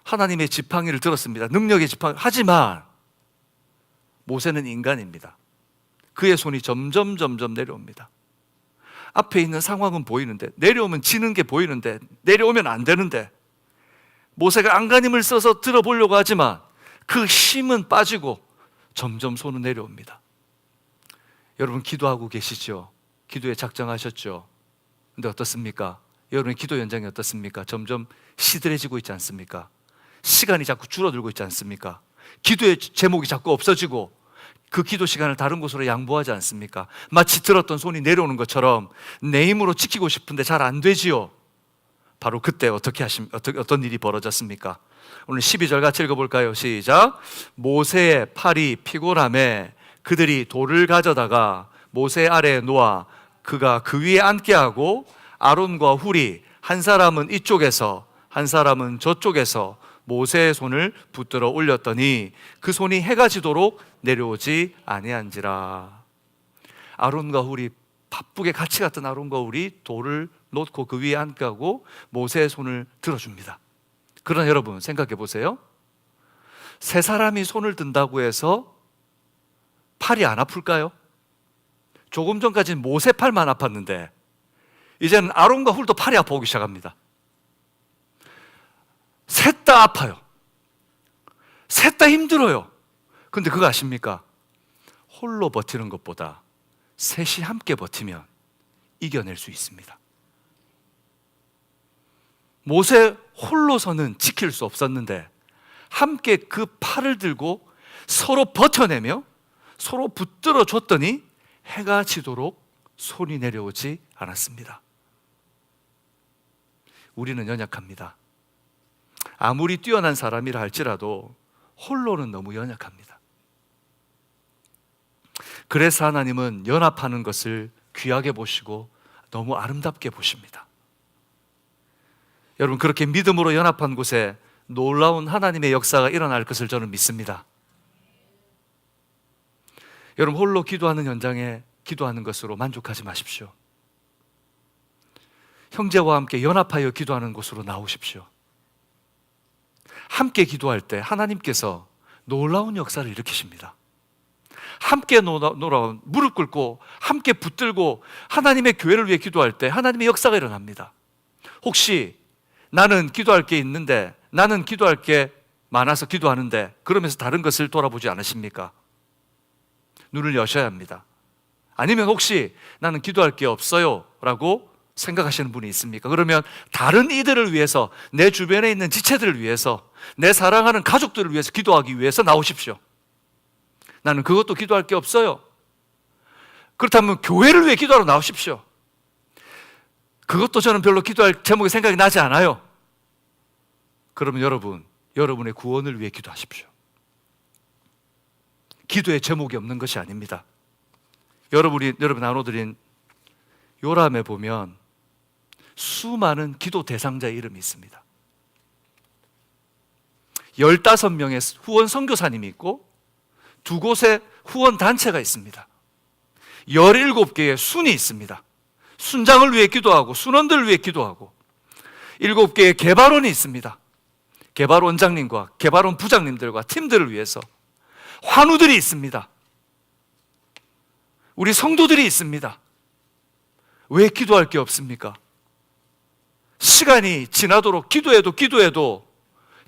S1: 하나님의 지팡이를 들었습니다. 능력의 지팡이. 하지만 모세는 인간입니다. 그의 손이 점점 내려옵니다. 앞에 있는 상황은 보이는데, 내려오면 지는 게 보이는데, 내려오면 안 되는데, 모세가 안간힘을 써서 들어보려고 하지만 그 힘은 빠지고 점점 손은 내려옵니다. 여러분 기도하고 계시죠? 기도에 작정하셨죠? 근데 어떻습니까? 여러분의 기도 현장이 어떻습니까? 점점 시들해지고 있지 않습니까? 시간이 자꾸 줄어들고 있지 않습니까? 기도의 제목이 자꾸 없어지고 그 기도 시간을 다른 곳으로 양보하지 않습니까? 마치 들었던 손이 내려오는 것처럼 내 힘으로 지키고 싶은데 잘 안 되지요. 바로 그때 어떤 일이 벌어졌습니까? 오늘 12절 같이 읽어볼까요? 시작. 모세의 팔이 피곤함에 그들이 돌을 가져다가 모세 아래에 놓아 그가 그 위에 앉게 하고 아론과 훌이 한 사람은 이쪽에서 한 사람은 저쪽에서 모세의 손을 붙들어 올렸더니 그 손이 해가 지도록 내려오지 아니한지라. 아론과 훌이 바쁘게 같이 갔던 아론과 훌이 돌을 놓고 그 위에 앉게 하고 모세의 손을 들어줍니다. 그러나 여러분 생각해 보세요. 세 사람이 손을 든다고 해서 팔이 안 아플까요? 조금 전까지는 모세 팔만 아팠는데 이제는 아론과 훌도 팔이 아파오기 시작합니다. 셋 다 아파요. 셋 다 힘들어요. 근데 그거 아십니까? 홀로 버티는 것보다 셋이 함께 버티면 이겨낼 수 있습니다. 모세 홀로서는 지킬 수 없었는데 함께 그 팔을 들고 서로 버텨내며 서로 붙들어 줬더니 해가 지도록 손이 내려오지 않았습니다. 우리는 연약합니다. 아무리 뛰어난 사람이라 할지라도 홀로는 너무 연약합니다. 그래서 하나님은 연합하는 것을 귀하게 보시고 너무 아름답게 보십니다. 여러분 그렇게 믿음으로 연합한 곳에 놀라운 하나님의 역사가 일어날 것을 저는 믿습니다. 여러분 홀로 기도하는 현장에 기도하는 것으로 만족하지 마십시오. 형제와 함께 연합하여 기도하는 곳으로 나오십시오. 함께 기도할 때 하나님께서 놀라운 역사를 일으키십니다. 함께 무릎 꿇고 함께 붙들고 하나님의 교회를 위해 기도할 때 하나님의 역사가 일어납니다. 혹시 나는 기도할 게 있는데, 나는 기도할 게 많아서 기도하는데 그러면서 다른 것을 돌아보지 않으십니까? 눈을 여셔야 합니다. 아니면 혹시 나는 기도할 게 없어요 라고 생각하시는 분이 있습니까? 그러면 다른 이들을 위해서, 내 주변에 있는 지체들을 위해서, 내 사랑하는 가족들을 위해서 기도하기 위해서 나오십시오. 나는 그것도 기도할 게 없어요. 그렇다면 교회를 위해 기도하러 나오십시오. 그것도 저는 별로 기도할 제목이 생각이 나지 않아요. 그러면 여러분의 구원을 위해 기도하십시오. 기도에 제목이 없는 것이 아닙니다. 여러분 나눠드린 요람에 보면 수많은 기도 대상자의 이름이 있습니다. 15명의 후원 선교사님이 있고 2곳의 후원 단체가 있습니다. 17개의 순이 있습니다. 순장을 위해 기도하고 순원들을 위해 기도하고 7개의 개발원이 있습니다. 개발원장님과 개발원 부장님들과 팀들을 위해서 환우들이 있습니다. 우리 성도들이 있습니다. 왜 기도할 게 없습니까? 시간이 지나도록 기도해도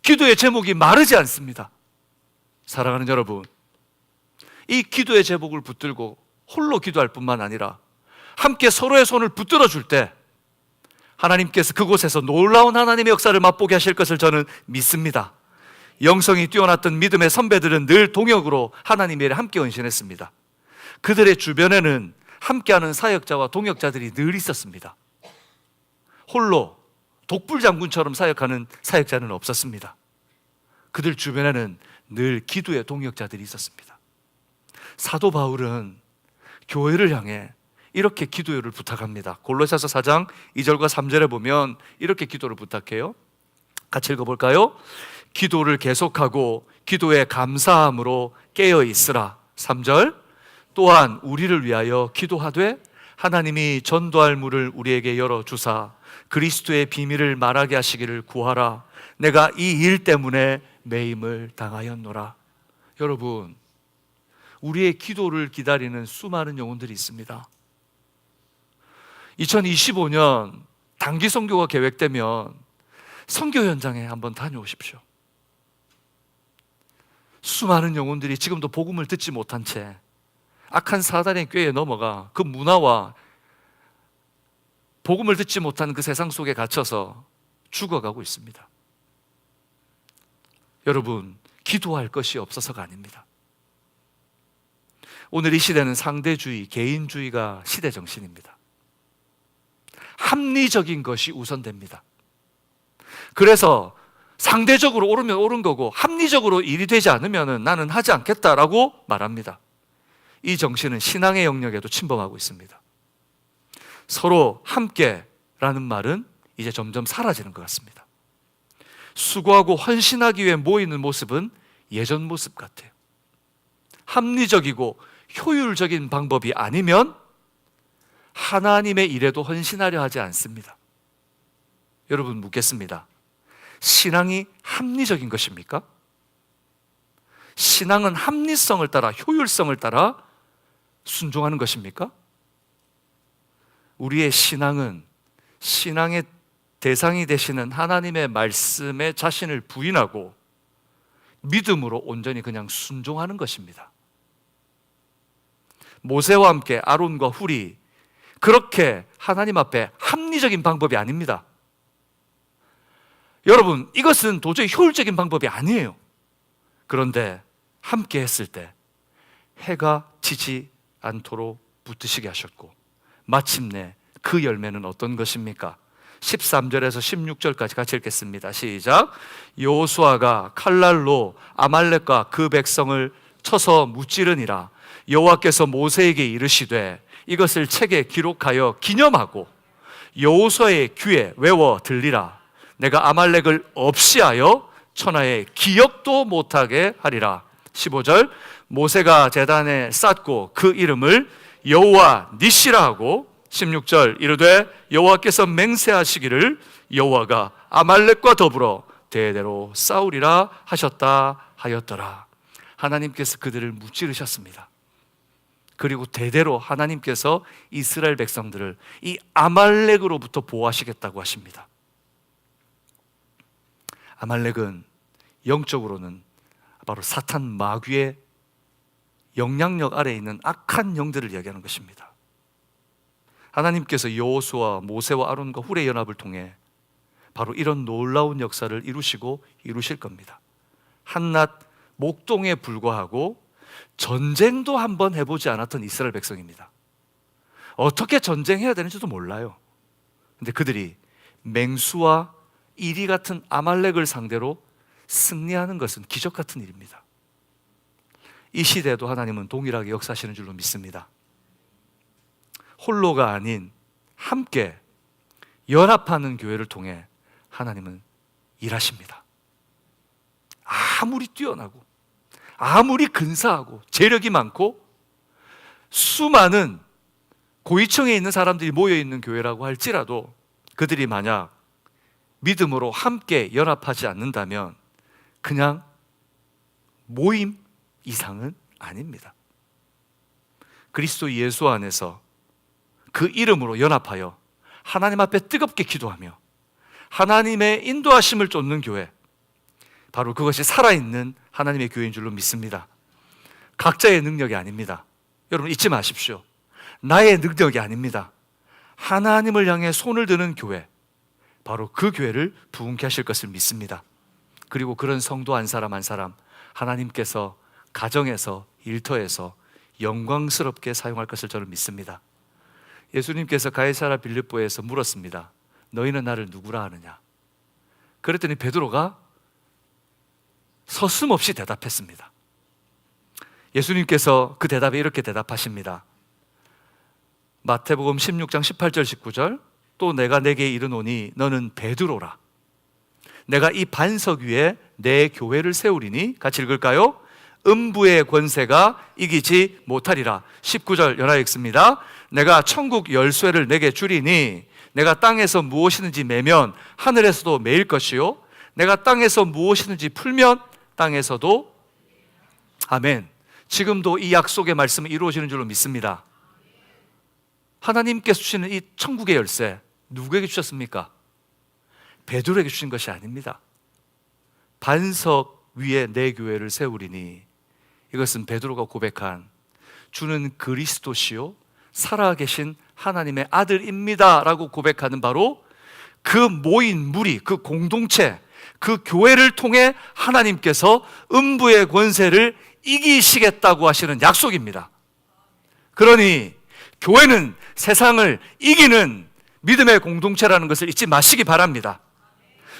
S1: 기도의 제목이 마르지 않습니다. 사랑하는 여러분, 이 기도의 제목을 붙들고 홀로 기도할 뿐만 아니라 함께 서로의 손을 붙들어 줄 때 하나님께서 그곳에서 놀라운 하나님의 역사를 맛보게 하실 것을 저는 믿습니다. 영성이 뛰어났던 믿음의 선배들은 늘 동역으로 하나님의 일에 함께 헌신했습니다. 그들의 주변에는 함께하는 사역자와 동역자들이 늘 있었습니다. 홀로 독불장군처럼 사역하는 사역자는 없었습니다. 그들 주변에는 늘 기도의 동역자들이 있었습니다. 사도 바울은 교회를 향해 이렇게 기도를 부탁합니다. 골로새서 4장 2절과 3절에 보면 이렇게 기도를 부탁해요. 같이 읽어볼까요? 기도를 계속하고 기도에 감사함으로 깨어 있으라. 3절, 또한 우리를 위하여 기도하되 하나님이 전도할 문을 우리에게 열어주사 그리스도의 비밀을 말하게 하시기를 구하라. 내가 이 일 때문에 매임을 당하였노라. 여러분, 우리의 기도를 기다리는 수많은 영혼들이 있습니다. 2025년 단기 선교가 계획되면 선교 현장에 한번 다녀오십시오. 수많은 영혼들이 지금도 복음을 듣지 못한 채 악한 사단의 꾀에 넘어가 그 문화와 복음을 듣지 못한 그 세상 속에 갇혀서 죽어가고 있습니다. 여러분, 기도할 것이 없어서가 아닙니다. 오늘 이 시대는 상대주의, 개인주의가 시대 정신입니다. 합리적인 것이 우선됩니다. 그래서 상대적으로 옳으면 옳은 거고 합리적으로 일이 되지 않으면 나는 하지 않겠다라고 말합니다. 이 정신은 신앙의 영역에도 침범하고 있습니다. 서로 함께라는 말은 이제 점점 사라지는 것 같습니다. 수고하고 헌신하기 위해 모이는 모습은 예전 모습 같아요. 합리적이고 효율적인 방법이 아니면 하나님의 일에도 헌신하려 하지 않습니다. 여러분, 묻겠습니다. 신앙이 합리적인 것입니까? 신앙은 합리성을 따라, 효율성을 따라 순종하는 것입니까? 우리의 신앙은 신앙의 대상이 되시는 하나님의 말씀에 자신을 부인하고 믿음으로 온전히 그냥 순종하는 것입니다. 모세와 함께 아론과 훌이 그렇게 하나님 앞에 합리적인 방법이 아닙니다. 여러분, 이것은 도저히 효율적인 방법이 아니에요. 그런데 함께 했을 때 해가 지지 않도록 붙으시게 하셨고 마침내 그 열매는 어떤 것입니까? 13절에서 16절까지 같이 읽겠습니다. 시작. 여호수아가 칼날로 아말렉과 그 백성을 쳐서 무찌르니라. 여호와께서 모세에게 이르시되 이것을 책에 기록하여 기념하고 여호수아의 귀에 외워 들리라. 내가 아말렉을 없이하여 천하에 기억도 못하게 하리라. 15절. 모세가 제단에 쌓고 그 이름을 여호와 니시라 하고 16절. 이르되 여호와께서 맹세하시기를 여호와가 아말렉과 더불어 대대로 싸우리라 하셨다 하였더라. 하나님께서 그들을 무찌르셨습니다. 그리고 대대로 하나님께서 이스라엘 백성들을 이 아말렉으로부터 보호하시겠다고 하십니다. 아말렉은 영적으로는 바로 사탄 마귀의 영향력 아래에 있는 악한 영들을 이야기하는 것입니다. 하나님께서 여호수아, 모세와 아론과 훌의 연합을 통해 바로 이런 놀라운 역사를 이루시고 이루실 겁니다. 한낱 목동에 불과하고 전쟁도 한번 해보지 않았던 이스라엘 백성입니다. 어떻게 전쟁해야 되는지도 몰라요. 근데 그들이 맹수와 이리 같은 아말렉을 상대로 승리하는 것은 기적 같은 일입니다. 이 시대에도 하나님은 동일하게 역사하시는 줄로 믿습니다. 홀로가 아닌 함께 연합하는 교회를 통해 하나님은 일하십니다. 아무리 뛰어나고 아무리 근사하고 재력이 많고 수많은 고위층에 있는 사람들이 모여있는 교회라고 할지라도 그들이 만약 믿음으로 함께 연합하지 않는다면 그냥 모임 이상은 아닙니다. 그리스도 예수 안에서 그 이름으로 연합하여 하나님 앞에 뜨겁게 기도하며 하나님의 인도하심을 쫓는 교회, 바로 그것이 살아있는 하나님의 교회인 줄로 믿습니다. 각자의 능력이 아닙니다. 여러분 잊지 마십시오. 나의 능력이 아닙니다. 하나님을 향해 손을 드는 교회, 바로 그 교회를 부흥케 하실 것을 믿습니다. 그리고 그런 성도 한 사람 한 사람 하나님께서 가정에서, 일터에서 영광스럽게 사용할 것을 저는 믿습니다. 예수님께서 가이사랴 빌립보에서 물었습니다. 너희는 나를 누구라 하느냐? 그랬더니 베드로가 서슴없이 대답했습니다. 예수님께서 그 대답에 이렇게 대답하십니다. 마태복음 16장 18절 19절, 또 내가 내게 이르노니 너는 베드로라. 내가 이 반석 위에 내 교회를 세우리니, 같이 읽을까요? 음부의 권세가 이기지 못하리라. 19절 연하 읽습니다. 내가 천국 열쇠를 내게 주리니 내가 땅에서 무엇이든지 매면 하늘에서도 매일 것이요 내가 땅에서 무엇이든지 풀면 땅에서도. 아멘. 지금도 이 약속의 말씀은 이루어지는 줄로 믿습니다. 하나님께서 주시는 이 천국의 열쇠 누구에게 주셨습니까? 베드로에게 주신 것이 아닙니다. 반석 위에 내 교회를 세우리니, 이것은 베드로가 고백한 주는 그리스도시요 살아계신 하나님의 아들입니다 라고 고백하는 바로 그 모인 무리, 그 공동체, 그 교회를 통해 하나님께서 음부의 권세를 이기시겠다고 하시는 약속입니다. 그러니 교회는 세상을 이기는 믿음의 공동체라는 것을 잊지 마시기 바랍니다.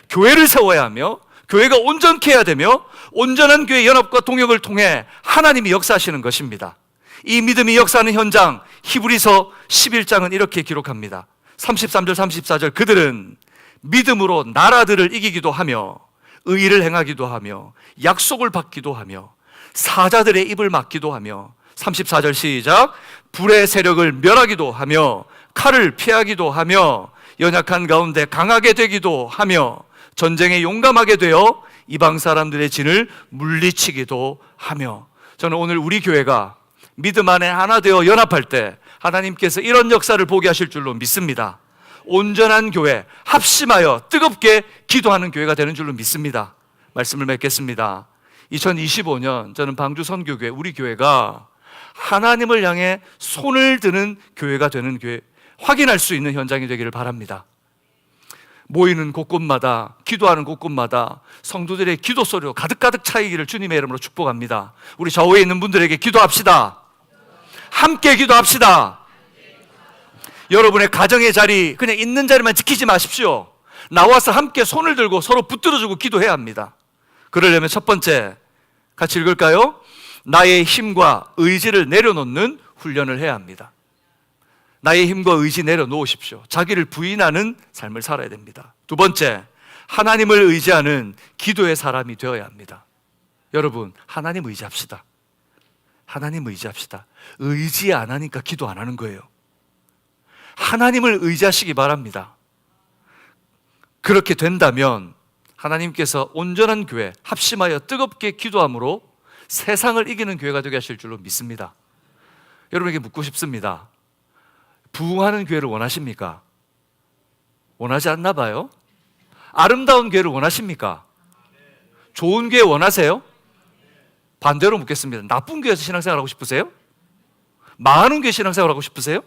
S1: 교회를 세워야 하며 교회가 온전케 해야 되며 온전한 교회 연합과 동역을 통해 하나님이 역사하시는 것입니다. 이 믿음이 역사하는 현장, 히브리서 11장은 이렇게 기록합니다. 33절 34절, 그들은 믿음으로 나라들을 이기기도 하며 의를 행하기도 하며 약속을 받기도 하며 사자들의 입을 막기도 하며, 34절 시작, 불의 세력을 멸하기도 하며 칼을 피하기도 하며 연약한 가운데 강하게 되기도 하며 전쟁에 용감하게 되어 이방 사람들의 진을 물리치기도 하며. 저는 오늘 우리 교회가 믿음 안에 하나 되어 연합할 때 하나님께서 이런 역사를 보게 하실 줄로 믿습니다. 온전한 교회, 합심하여 뜨겁게 기도하는 교회가 되는 줄로 믿습니다. 말씀을 맺겠습니다. 2025년 저는 방주 선교교회, 우리 교회가 하나님을 향해 손을 드는 교회가 되는 교회, 확인할 수 있는 현장이 되기를 바랍니다. 모이는 곳곳마다, 기도하는 곳곳마다 성도들의 기도 소리로 가득가득 차이기를 주님의 이름으로 축복합니다. 우리 좌우에 있는 분들에게 기도합시다. 함께 기도합시다. 여러분의 가정의 자리, 그냥 있는 자리만 지키지 마십시오. 나와서 함께 손을 들고 서로 붙들어주고 기도해야 합니다. 그러려면 첫 번째, 같이 읽을까요? 나의 힘과 의지를 내려놓는 훈련을 해야 합니다. 나의 힘과 의지 내려놓으십시오. 자기를 부인하는 삶을 살아야 됩니다. 두 번째, 하나님을 의지하는 기도의 사람이 되어야 합니다. 여러분, 하나님 의지합시다. 하나님 의지합시다. 의지 안 하니까 기도 안 하는 거예요. 하나님을 의지하시기 바랍니다. 그렇게 된다면 하나님께서 온전한 교회, 합심하여 뜨겁게 기도함으로 세상을 이기는 교회가 되게 하실 줄로 믿습니다. 여러분에게 묻고 싶습니다. 부흥하는 교회를 원하십니까? 원하지 않나 봐요? 아름다운 교회를 원하십니까? 좋은 교회 원하세요? 반대로 묻겠습니다. 나쁜 교회에서 신앙생활 하고 싶으세요? 망하는 교회 신앙생활 하고 싶으세요?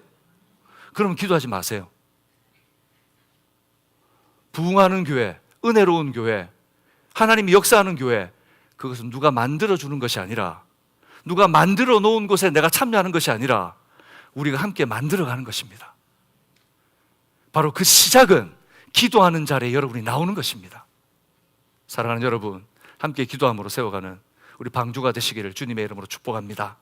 S1: 그러면 기도하지 마세요. 부흥하는 교회, 은혜로운 교회, 하나님이 역사하는 교회, 그것은 누가 만들어주는 것이 아니라, 누가 만들어 놓은 곳에 내가 참여하는 것이 아니라 우리가 함께 만들어가는 것입니다. 바로 그 시작은 기도하는 자리에 여러분이 나오는 것입니다. 사랑하는 여러분, 함께 기도함으로 세워가는 우리 방주가 되시기를 주님의 이름으로 축복합니다.